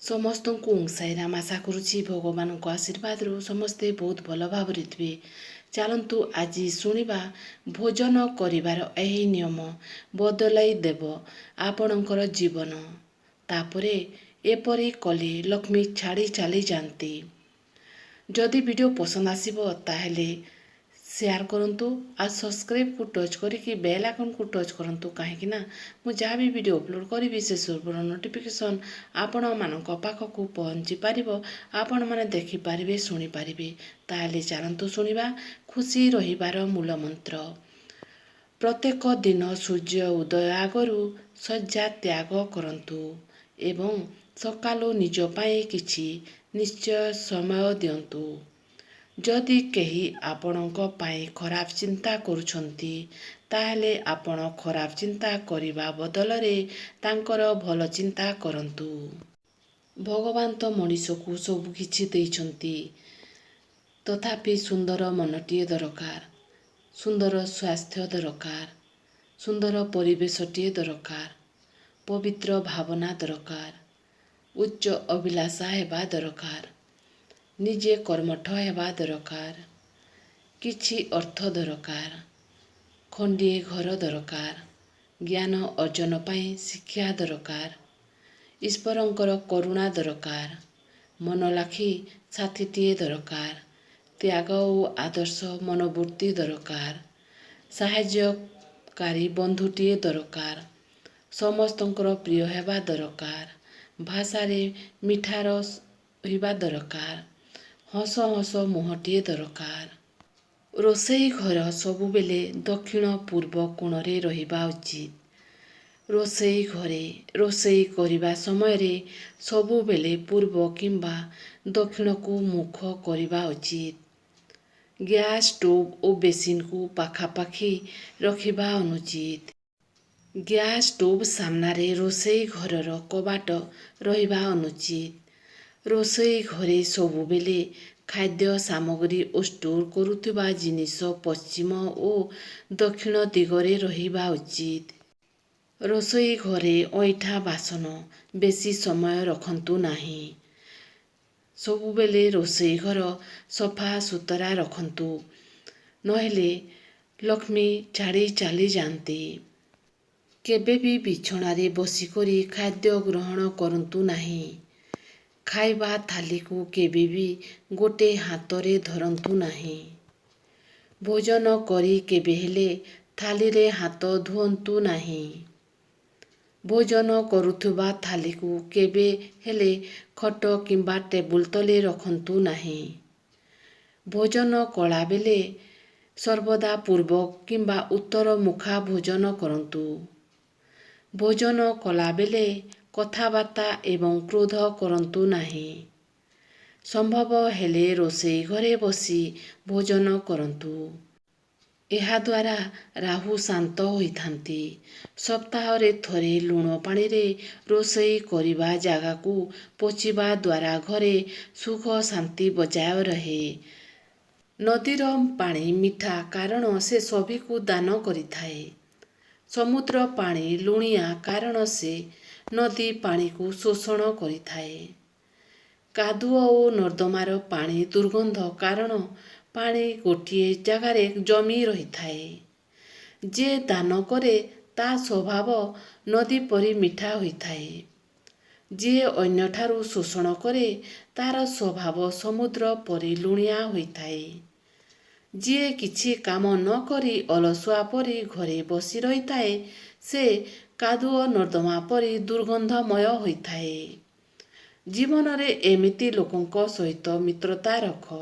ସମସ୍ତଙ୍କୁ ସାଇରାମ ଆଶା କରୁଛି ଭଗବାନଙ୍କ ଆଶୀର୍ବାଦରୁ ସମସ୍ତେ ବହୁତ ଭଲ ଭାବରେ ଥିବେ। ଚାଲନ୍ତୁ ଆଜି ଶୁଣିବା ଭୋଜନ କରିବାର ଏହି ନିୟମ ବଦଳାଇ ଦେବ ଆପଣଙ୍କର ଜୀବନ। ତାପରେ ଏପରି କଲେ ଲକ୍ଷ୍ମୀ ଛାଡ଼ି ଚାଲି ଯାଆନ୍ତି। ଯଦି ଭିଡ଼ିଓ ପସନ୍ଦ ଆସିବ ତାହେଲେ ସେୟାର କରନ୍ତୁ ଆଉ ସବସ୍କ୍ରାଇବ୍କୁ ଟଚ୍ କରିକି ବେଲ୍ ଆଇକନ୍କୁ ଟଚ୍ କରନ୍ତୁ, କାହିଁକି ନା ମୁଁ ଯାହା ବି ଭିଡ଼ିଓ ଅପଲୋଡ଼ କରିବି ସେ ସବୁର ନୋଟିଫିକେସନ୍ ଆପଣମାନଙ୍କ ପାଖକୁ ପହଞ୍ଚି ପାରିବ, ଆପଣମାନେ ଦେଖିପାରିବେ, ଶୁଣିପାରିବେ। ତାହେଲେ ଚାଲନ୍ତୁ ଶୁଣିବା ଖୁସି ରହିବାର ମୂଳ ମନ୍ତ୍ର। ପ୍ରତ୍ୟେକ ଦିନ ସୂର୍ଯ୍ୟ ଉଦୟ ଆଗରୁ ଶଯ୍ୟା ତ୍ୟାଗ କରନ୍ତୁ ଏବଂ ସକାଳୁ ନିଜ ପାଇଁ କିଛି ନିଶ୍ଚୟ ସମୟ ଦିଅନ୍ତୁ। ଯଦି କେହି ଆପଣଙ୍କ ପାଇଁ ଖରାପ ଚିନ୍ତା କରୁଛନ୍ତି ତାହେଲେ ଆପଣ ଖରାପ ଚିନ୍ତା କରିବା ବଦଳରେ ତାଙ୍କର ଭଲ ଚିନ୍ତା କରନ୍ତୁ। ଭଗବାନ ତ ମଣିଷକୁ ସବୁ କିଛି ଦେଇଛନ୍ତି, ତଥାପି ସୁନ୍ଦର ମନଟିଏ ଦରକାର, ସୁନ୍ଦର ସ୍ୱାସ୍ଥ୍ୟ ଦରକାର, ସୁନ୍ଦର ପରିବେଶଟିଏ ଦରକାର, ପବିତ୍ର ଭାବନା ଦରକାର, ଉଚ୍ଚ ଅଭିଳାଷା ହେବା ଦରକାର, ନିଜେ କର୍ମଠ ହେବା ଦରକାର, କିଛି ଅର୍ଥ ଦରକାର, ଖଣ୍ଡିଏ ଘର ଦରକାର, ଜ୍ଞାନ ଅର୍ଜନ ପାଇଁ ଶିକ୍ଷା ଦରକାର, ଈଶ୍ୱରଙ୍କର କରୁଣା ଦରକାର, ମନଲାଖି ସାଥୀଟିଏ ଦରକାର, ତ୍ୟାଗ ଓ ଆଦର୍ଶ ମନୋବୃତ୍ତି ଦରକାର, ସାହାଯ୍ୟକାରୀ ବନ୍ଧୁଟିଏ ଦରକାର, ସମସ୍ତଙ୍କର ପ୍ରିୟ ହେବା ଦରକାର, ଭାଷାରେ ମିଠା ରହିବା ଦରକାର, ହସ ହସ ମୁହଁଟିଏ ଦରକାର। ରୋଷେଇ ଘର ସବୁବେଳେ ଦକ୍ଷିଣ ପୂର୍ବ କୋଣରେ ରହିବା ଉଚିତ। ରୋଷେଇ ଘରେ ରୋଷେଇ କରିବା ସମୟରେ ସବୁବେଳେ ପୂର୍ବ କିମ୍ବା ଦକ୍ଷିଣକୁ ମୁଖ କରିବା ଉଚିତ। ଗ୍ୟାସ୍ ଷ୍ଟୋଭ୍ ଓ ବେସିନ୍କୁ ପାଖାପାଖି ରଖିବା ଅନୁଚିତ। ଗ୍ୟାସ୍ ଷ୍ଟୋଭ୍ ସାମ୍ନାରେ ରୋଷେଇ ଘରର କବାଟ ରହିବା ଅନୁଚିତ। ରୋଷେଇ ଘରେ ସବୁବେଳେ ଖାଦ୍ୟ ସାମଗ୍ରୀ ଓ ଷ୍ଟୋର୍ କରୁଥିବା ଜିନିଷ ପଶ୍ଚିମ ଓ ଦକ୍ଷିଣ ଦିଗରେ ରହିବା ଉଚିତ। ରୋଷେଇ ଘରେ ଅଇଁଠା ବାସନ ବେଶୀ ସମୟ ରଖନ୍ତୁ ନାହିଁ। ସବୁବେଳେ ରୋଷେଇ ଘର ସଫା ସୁତରା ରଖନ୍ତୁ, ନହେଲେ ଲକ୍ଷ୍ମୀ ଛାଡ଼ି ଚାଲି ଯାଆନ୍ତି। କେବେ ବି ବିଛଣାରେ ବସିକରି ଖାଦ୍ୟ ଗ୍ରହଣ କରନ୍ତୁ ନାହିଁ। ଖାଇବା ଥାଳିକୁ କେବେ ବି ଗୋଟେ ହାତରେ ଧରନ୍ତୁ ନାହିଁ। ଭୋଜନ କରି କେବେ ହେଲେ ଥାଳିରେ ହାତ ଧୁଅନ୍ତୁ ନାହିଁ। ଭୋଜନ କରୁଥିବା ଥାଳିକୁ କେବେ ହେଲେ ଖଟ କିମ୍ବା ଟେବୁଲ ତଳେ ରଖନ୍ତୁ ନାହିଁ। ଭୋଜନ କଲାବେଳେ ସର୍ବଦା ପୂର୍ବ କିମ୍ବା ଉତ୍ତର ମୁଖା ଭୋଜନ କରନ୍ତୁ। ଭୋଜନ କଲାବେଳେ କଥାବାର୍ତ୍ତା ଏବଂ କ୍ରୋଧ କରନ୍ତୁ ନାହିଁ। ସମ୍ଭବ ହେଲେ ରୋଷେଇ ଘରେ ବସି ଭୋଜନ କରନ୍ତୁ। ଏହାଦ୍ୱାରା ରାହୁ ଶାନ୍ତ ହୋଇଥାନ୍ତି। ସପ୍ତାହରେ ଥରେ ଲୁଣ ପାଣିରେ ରୋଷେଇ କରିବା ଜାଗାକୁ ପୋଛିବା ଦ୍ୱାରା ଘରେ ସୁଖ ଶାନ୍ତି ବଜାୟ ରହେ। ନଦୀର ପାଣି ମିଠା କାରଣ ସେ ସଭିକୁ ଦାନ କରିଥାଏ। ସମୁଦ୍ର ପାଣି ଲୁଣିଆ କାରଣ ସେ ନଦୀ ପାଣିକୁ ଶୋଷଣ କରିଥାଏ। କାଦୁଅ ଓ ନର୍ଦ୍ଦମାର ପାଣି ଦୁର୍ଗନ୍ଧ କାରଣ ପାଣି ଗୋଟିଏ ଜାଗାରେ ଜମି ରହିଥାଏ। ଯିଏ ଦାନ କରେ ତା ସ୍ୱଭାବ ନଦୀ ପରି ମିଠା ହୋଇଥାଏ। ଯିଏ ଅନ୍ୟଠାରୁ ଶୋଷଣ କରେ ତାର ସ୍ୱଭାବ ସମୁଦ୍ର ପରି ଲୁଣିଆ ହୋଇଥାଏ। ଯିଏ କିଛି କାମ ନ କରି ଅଳସୁଆ ପରି ଘରେ ବସି ରହିଥାଏ ସେ କାଦୁଅ ନର୍ଦ୍ଦମା ପରି ଦୁର୍ଗନ୍ଧମୟ ହୋଇଥାଏ। ଜୀବନରେ ଏମିତି ଲୋକଙ୍କ ସହିତ ମିତ୍ରତା ରଖ,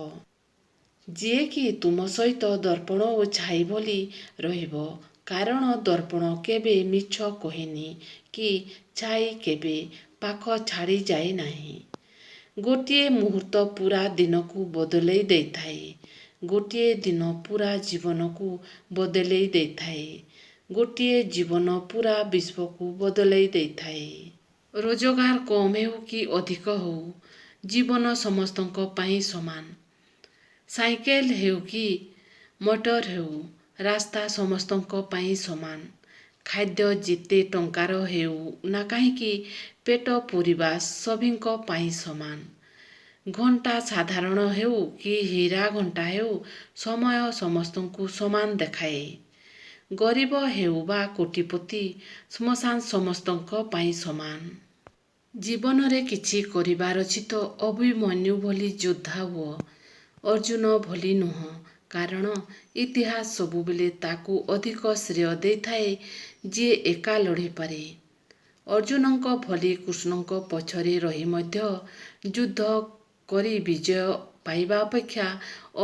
ଯିଏକି ତୁମ ସହିତ ଦର୍ପଣ ଓ ଛାଇ ଭଳି ରହିବ, କାରଣ ଦର୍ପଣ କେବେ ମିଛ କହେନି କି ଛାଇ କେବେ ପାଖ ଛାଡ଼ି ଯାଏ ନାହିଁ। ଗୋଟିଏ ମୁହୂର୍ତ୍ତ ପୁରା ଦିନକୁ ବଦଳେଇ ଦେଇଥାଏ। ଗୋଟିଏ ଦିନ ପୁରା ଜୀବନକୁ ବଦଳେଇ ଦେଇଥାଏ। ଗୋଟିଏ ଜୀବନ ପୁରା ବିଶ୍ୱକୁ ବଦଳେଇ ଦେଇଥାଏ। ରୋଜଗାର କମ୍ ହେଉ କି ଅଧିକ ହେଉ, ଜୀବନ ସମସ୍ତଙ୍କ ପାଇଁ ସମାନ। ସାଇକେଲ ହେଉ କି ମଟର ହେଉ, ରାସ୍ତା ସମସ୍ତଙ୍କ ପାଇଁ ସମାନ। ଖାଦ୍ୟ ଯେତେ ଟଙ୍କାର ହେଉ ନା କାହିଁକି ପେଟ ପୂରିବା ସଭିଙ୍କ ପାଇଁ ସମାନ। ଘଣ୍ଟା ସାଧାରଣ ହେଉ କି ହୀରା ଘଣ୍ଟା ହେଉ ସମୟ ସମସ୍ତଙ୍କୁ ସମାନ ଦେଖାଏ। ଗରିବ ହେଉ ବା କୋଟିପତି ଶ୍ମଶାନ ସମସ୍ତଙ୍କ ପାଇଁ ସମାନ। ଜୀବନରେ କିଛି କରିବାର ଅଛି ତ ଅଭିମନ୍ୟୁ ଭଳି ଯୋଦ୍ଧା ହୁଅ, ଅର୍ଜୁନ ଭଳି ନୁହଁ। କାରଣ ଇତିହାସ ସବୁବେଳେ ତାକୁ ଅଧିକ ଶ୍ରେୟ ଦେଇଥାଏ ଯିଏ ଏକା ଲଢ଼ିପାରେ। ଅର୍ଜୁନଙ୍କ ଭଳି କୃଷ୍ଣଙ୍କ ପଛରେ ରହି ମଧ୍ୟ ଯୁଦ୍ଧ କରି ବିଜୟ ପାଇବା ଅପେକ୍ଷା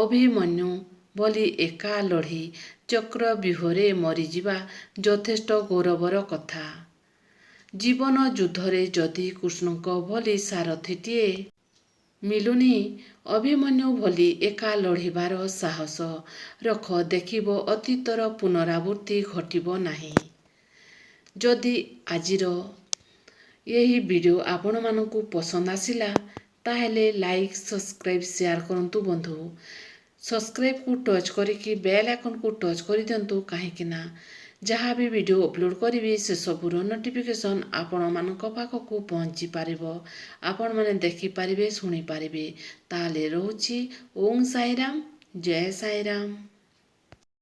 ଅଭିମନ୍ୟୁ ଭଳି ଏକା ଲଢ଼ି ଚକ୍ରବ୍ୟୂହରେ ମରିଯିବା ଯଥେଷ୍ଟ ଗୌରବର କଥା। ଜୀବନ ଯୁଦ୍ଧରେ ଯଦି କୃଷ୍ଣଙ୍କ ଭଳି ସାରଥୀଟିଏ ମିଳୁନି, ଅଭିମନ୍ୟୁ ଭଳି ଏକା ଲଢ଼ିବାର ସାହସ ରଖ, ଦେଖିବ ଅତୀତର ପୁନରାବୃତ୍ତି ଘଟିବ ନାହିଁ। ଯଦି ଆଜିର ଏହି ଭିଡ଼ିଓ ଆପଣମାନଙ୍କୁ ପସନ୍ଦ ଆସିଲା ତାହେଲେ ଲାଇକ୍, ସବସ୍କ୍ରାଇବ୍, ସେୟାର କରନ୍ତୁ ବନ୍ଧୁ। ସବସ୍କ୍ରାଇବ୍କୁ ଟଚ୍ କରିକି ବେଲ୍ ଆଇକନ୍କୁ ଟଚ୍ କରିଦିଅନ୍ତୁ, କାହିଁକି ନା ଯାହା ବି ଭିଡ଼ିଓ ଅପଲୋଡ଼ କରିବି ସେସବୁର ନୋଟିଫିକେସନ୍ ଆପଣମାନଙ୍କ ପାଖକୁ ପହଞ୍ଚି ପାରିବ। ଆପଣମାନେ ଦେଖିପାରିବେ, ଶୁଣିପାରିବେ। ତାହେଲେ ରହୁଛି। ଓଁ ସାଇରାମ, ଜୟ ସାଇରାମ।